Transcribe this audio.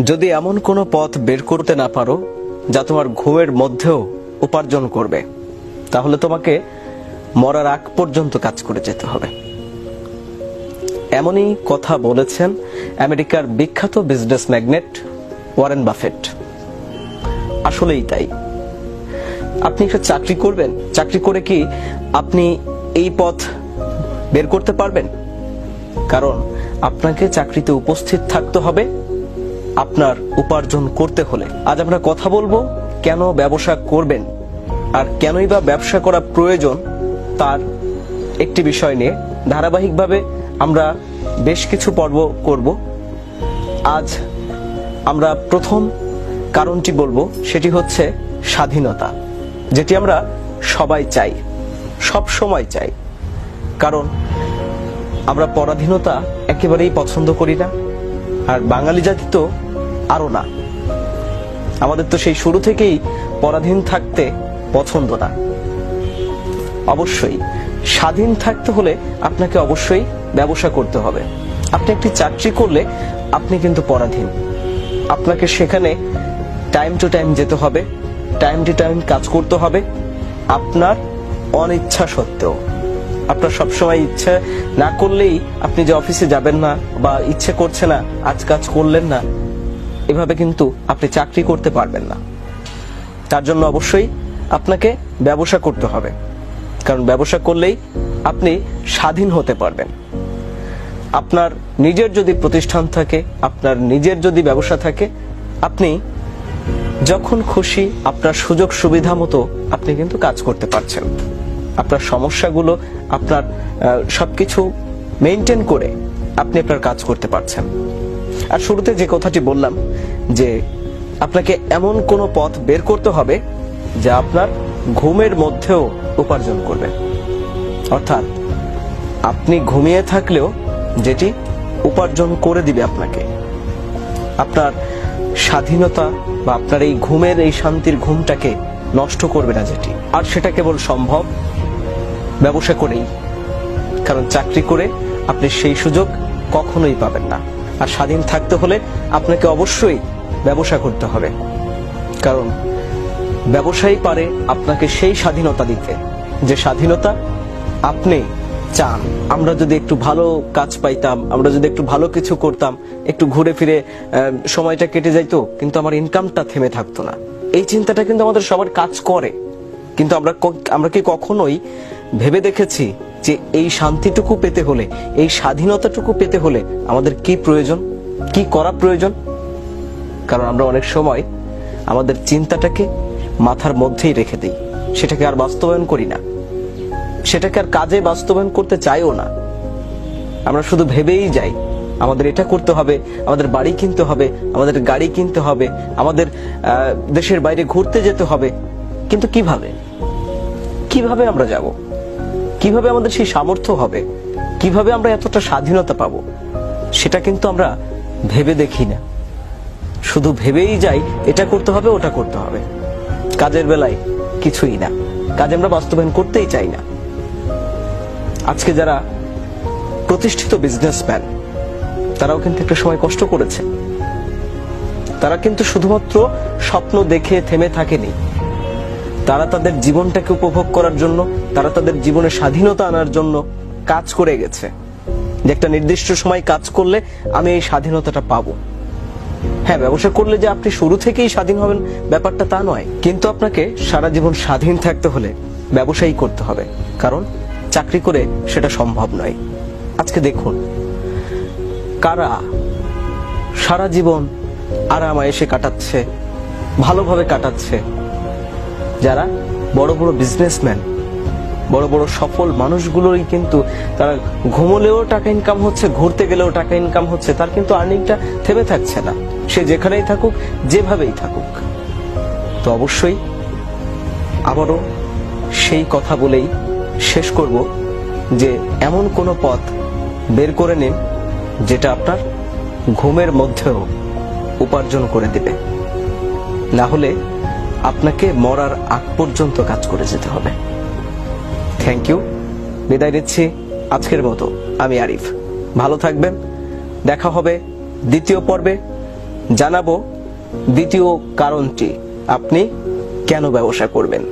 যদি এমন কোনো পথ বের করতে না পারো যা তোমার ঘুমের মধ্যেও উপার্জন করবে, তাহলে তোমাকে মরার আগ পর্যন্ত কাজ করে যেতে হবে। এমনই কথা বলেছেন আমেরিকার বিখ্যাত বিজনেস ম্যাগনেট ওয়ারেন বাফেট। আসলেই তাই। আপনি একটা চাকরি করবেন, চাকরি করে কি আপনি এই পথ বের করতে পারবেন? কারণ আপনাকে চাকরিতে উপস্থিত থাকতে হবে আপনার উপার্জন করতে হলে। আজ আমরা কথা বলবো কেন ব্যবসা করবেন আর কেনই বা ব্যবসা করা প্রয়োজন তার একটি বিষয় নিয়ে। ধারাবাহিকভাবে আমরা বেশ কিছু পর্ব করব। আজ আমরা প্রথম কারণটি বলবো, সেটি হচ্ছে স্বাধীনতা, যেটি আমরা সবাই চাই, সব সময় চাই। কারণ আমরা পরাধীনতা একেবারেই পছন্দ করি না, আর বাঙালি জাতি তো আরো না। আমাদের তো সেই শুরু থেকেই পরাধীন থাকতে পছন্দ না। অবশ্যই স্বাধীন থাকতে হলে আপনাকে অবশ্যই ব্যবসা করতে হবে। আপনি একটি চাকরি করলে আপনি কিন্তু পরাধীন। আপনাকে সেখানে টাইম টু টাইম যেতে হবে, টাইম টু টাইম কাজ করতে হবে, আপনার অনিচ্ছা সত্ত্বেও। আপনার সবসময় ইচ্ছা না করলেই আপনি যে অফিসে যাবেন না, বা ইচ্ছে করছে না আজ কাজ করলেন না, এভাবে কিন্তু আপনি চাকরি করতে পারবেন না। তার জন্য অবশ্যই আপনাকে ব্যবসা করতে হবে, কারণ ব্যবসা করলেই আপনি স্বাধীন হতে পারবেন। আপনার নিজের যদি প্রতিষ্ঠান থাকে, আপনার নিজের যদি ব্যবসা থাকে, আপনি যখন খুশি আপনার সুযোগ সুবিধা মতো আপনি কিন্তু কাজ করতে পারছেন। আপনার সমস্যাগুলো, আপনার সবকিছু মেনটেন করে আপনি আপনার কাজ করতে পারছেন। আর শুরুতে যে কথাটি বললাম যে আপনাকে এমন কোনো পথ বের করতে হবে যা আপনার ঘুমের মধ্যেও উপার্জন করবে। অর্থাৎ আপনি ঘুমিয়ে থাকলেও যেটি উপার্জন করে দিবে আপনাকে, আপনার স্বাধীনতা বা আপনার এই ঘুমের, এই শান্তির ঘুমটাকে নষ্ট করবে না যেটি। আর সেটা কেবল সম্ভব ব্যবসা করেই। কারণ চাকরি করে আপনি সেই সুযোগ কখনোই পাবেন না। আর স্বাধীন থাকতে হলে আপনাকে অবশ্যই ব্যবসা করতে হবে, কারণ ব্যবসায়ী পারে আপনাকে সেই স্বাধীনতা দিতে যে স্বাধীনতা আপনি চান। আমরা যদি একটু ভালো কাজ পাইতাম, আমরা যদি একটু ভালো কিছু করতাম, একটু ঘুরে ফিরে সময়টা কেটে যাইতো, কিন্তু আমার ইনকামটা থেমে থাকতো না। এই চিন্তাটা কিন্তু আমাদের সবার কাজ করে। কিন্তু আমরা কি কখনোই ভেবে দেখেছি যে এই শান্তিটুকু পেতে হলে, এই স্বাধীনতাটুকু পেতে হলে আমাদের কি প্রয়োজন, কি করা প্রয়োজন? কারণ আমরা অনেক সময় আমাদের চিন্তাটাকে মাথার মধ্যেই রেখে দিই, সেটাকে আর বাস্তবায়ন করি না, সেটাকে আর কাজে বাস্তবায়ন করতে চাইও না। আমরা শুধু ভেবেই যাই আমাদের এটা করতে হবে, আমাদের বাড়ি কিনতে হবে, আমাদের গাড়ি কিনতে হবে, আমাদের দেশের বাইরে ঘুরতে যেতে হবে। কিন্তু কিভাবে আমরা যাব? কিভাবে আমাদের সেই সামর্থ্য হবে? কিভাবে আমরা এতটা স্বাধীনতা পাবো? সেটা কিন্তু আমরা ভেবে দেখি না, শুধু ভেবেই যাই এটা করতে হবে, ওটা করতে হবে। কাজের বেলায় কিছুই না, কাজে আমরা বাস্তবায়ন করতেই চাই না। আজকে যারা প্রতিষ্ঠিত বিজনেসম্যান, তারাও কিন্তু একটা সময় কষ্ট করেছে। তারা কিন্তু শুধুমাত্র স্বপ্ন দেখে থেমে থাকেনি। তারা তাদের জীবনটাকে উপভোগ করার জন্য, তারা তাদের জীবনে স্বাধীনতা আনার জন্য কাজ করে গেছে, যে একটা নির্দিষ্ট সময় কাজ করলে আমি এই স্বাধীনতাটা পাবো। হ্যাঁ, ব্যবসা করলে যে আপনি শুরু থেকেই স্বাধীন হবেন ব্যাপারটা তা নয়, কিন্তু আপনাকে সারা জীবন স্বাধীন থাকতে হলে ব্যবসায়ী করতে হবে, কারণ চাকরি করে সেটা সম্ভব নয়। আজকে দেখুন কারা সারা জীবন আরামায়েশে কাটাচ্ছে, ভালোভাবে কাটাচ্ছে। যারা বড় বড় বিজনেসম্যান, বড় বড় সফল মানুষগুলোরই কিন্তু তারা ঘুমলেও টাকা ইনকাম হচ্ছে, ঘুরতে গেলেও টাকা ইনকাম হচ্ছে, তার কিন্তু আর্নিংটা থেমে থাকছে না। সে যেখানেই থাকুক, যেভাবেই থাকুক। তো অবশ্যই আবারও সেই কথা বলেই শেষ করব যে এমন কোনো পথ বের করে নিন যেটা আপনার ঘুমের মধ্যেও উপার্জন করে দিবে। না হলে আপনাকে মরার আগ পর্যন্ত কাজ করে যেতে হবে। থ্যাংক ইউ, বিদায় নিচ্ছি আজকের মতো। আমি আরিফ, ভালো থাকবেন। দেখা হবে দ্বিতীয় পর্বে জানাবো দ্বিতীয় কারণটি আপনি কেন ব্যবসা করবেন।